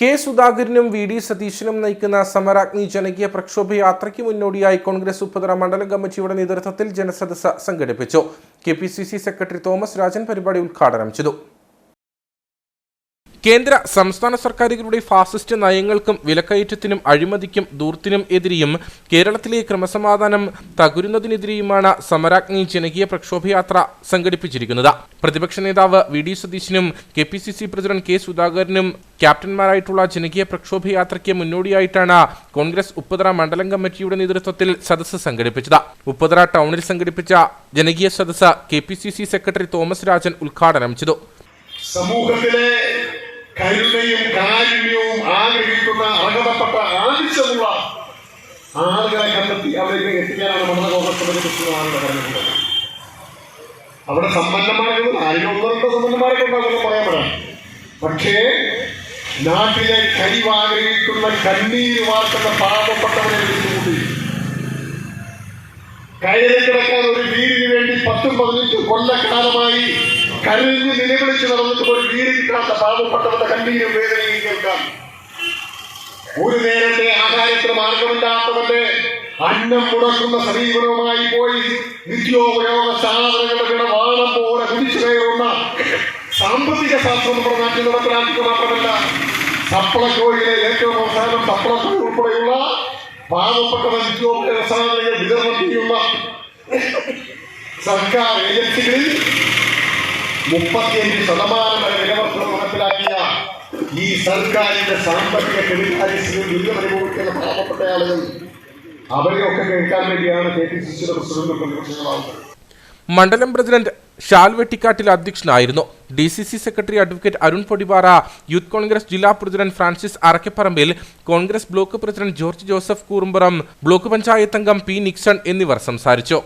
K സുധാകരനും V D സതീശനും നയിക്കുന്ന സമരാഗ്നി ജനകീയ പ്രക്ഷോഭയാത്രയ്ക്ക് മുന്നോടിയായി കോൺഗ്രസ് ഉപ്പുതറ മണ്ഡലം കമ്മിറ്റിയുടെ നേതൃത്വത്തിൽ ജനസദസ്സ് സംഘടിപ്പിച്ചു. കെപിസിസി സെക്രട്ടറി തോമസ് രാജൻ പരിപാടി ഉദ്ഘാടനം ചെയ്തു. കേന്ദ്ര സംസ്ഥാന സർക്കാരുകളുടെ ഫാസിസ്റ്റ് നയങ്ങൾക്കും വിലക്കയറ്റത്തിനും അഴിമതിക്കും ധൂർത്തിനും എതിരെയും കേരളത്തിലെ ക്രമസമാധാനം തകരുന്നതിനെതിരെയുമാണ് സമരാഗ്നി ജനകീയ പ്രക്ഷോഭയാത്ര സംഘടിപ്പിച്ചിരിക്കുന്നത്. പ്രതിപക്ഷ നേതാവ് വി ഡി സതീശനും കെപിസിസി പ്രസിഡന്റ് കെ സുധാകരനും ക്യാപ്റ്റന്മാരായിട്ടുള്ള ജനകീയ പ്രക്ഷോഭയാത്രയ്ക്ക് മുന്നോടിയായിട്ടാണ് കോൺഗ്രസ് ഉപ്പുതറ മണ്ഡലം കമ്മിറ്റിയുടെ നേതൃത്വത്തിൽ സദസ്സ് സംഘടിപ്പിച്ചത്. ഉപ്പുതറ ടൗണിൽ സംഘടിപ്പിച്ച ജനകീയ സദസ്സ് കെപിസിസി സെക്രട്ടറി തോമസ് രാജൻ ഉദ്ഘാടനം ചെയ്തു. സമൂഹത്തിലെ കരുണയും കാരുണ്യവും ആഗ്രഹിക്കുന്ന അർഹതപ്പെട്ട ആവശ്യമുള്ള ആളുകളെ കണ്ടെത്തി അവരിലേക്ക് എത്തിക്കാനാണ് നമ്മുടെ കോൺഗ്രസ് കമ്മിറ്റി പറഞ്ഞിട്ടുള്ളത്. അവിടെ സമ്പന്നന്മാരുണ്ട്, ആയിരം ഒന്നോ രണ്ടോ സമ്പന്നന്മാരൊക്കെ ഉണ്ടാകുമെന്ന് പറയാൻ പറ്റാം. പക്ഷേ നാട്ടിലെ കരിവാഗ്രഹിക്കുന്ന കണ്ണീര് വാർക്കുന്ന പാവപ്പെട്ടവരെ വിളിച്ചുകൂട്ടി കയറി കിടക്കാൻ ഒരു വീടിന് വേണ്ടി 10-15 കൊല്ലക്കാലമായി കരഞ്ഞ് നിലവിളിച്ച് നടന്നിട്ട് ഒരു വീട് കിട്ടാത്ത പാവപ്പെട്ടവരുടെ കണ്ണീരും വേദനയും കേൾക്കാം. ഒരു നേരത്തെ ആഹാരത്തിന് മാർഗമില്ലാത്തവന്റെ അന്നം മുടക്കുന്ന സമീപനവുമായി പോയി നിത്യോപയോഗ സാധനങ്ങളുടെ വില വാണം പോലെ കുടിച്ചു കയറുന്ന സാമ്പത്തിക ശാസ്ത്രം നമ്മുടെ നാട്ടിൽ നടപ്പിലാക്കുക മാത്രമല്ല, സപ്ലൈകോയിലെ ഏറ്റവും അവസാനം സപ്ലൈകോ ഉൾപ്പെടെയുള്ള പാവപ്പെട്ട നിത്യോപയോഗ സാധനങ്ങൾ വിതരണം ചെയ്യുന്ന സർക്കാർ ഏജൻസികളിൽ 35% വരെ വിലവർദ്ധനം നടപ്പിലാക്കിയ ഈ സർക്കാരിന്റെ സാമ്പത്തിക കെടുകാര്യസ്ഥിതിയിൽ ദുരിതമനുഭവിക്കുന്ന പാവപ്പെട്ട ആളുകൾ അവരെയൊക്കെ കേൾക്കാൻ വേണ്ടിയാണ് കെപിസിസിയുടെ പ്രസിഡന്റ് പ്രതിപക്ഷങ്ങളാവുന്നത്. മണ്ഡലം പ്രസിഡന്റ് ഷാൽ വെട്ടിക്കാട്ടിൽ അധ്യക്ഷനായിരുന്നു. DCC secretary advocate Arun Podipara, youth Congress ജില്ലാ president Francis Arakkaparambil, Congress block president George Joseph Koorumpuram, block panchayat അംഗം പി നിക്സൺ എന്നിവർ സംസാരിച്ചു.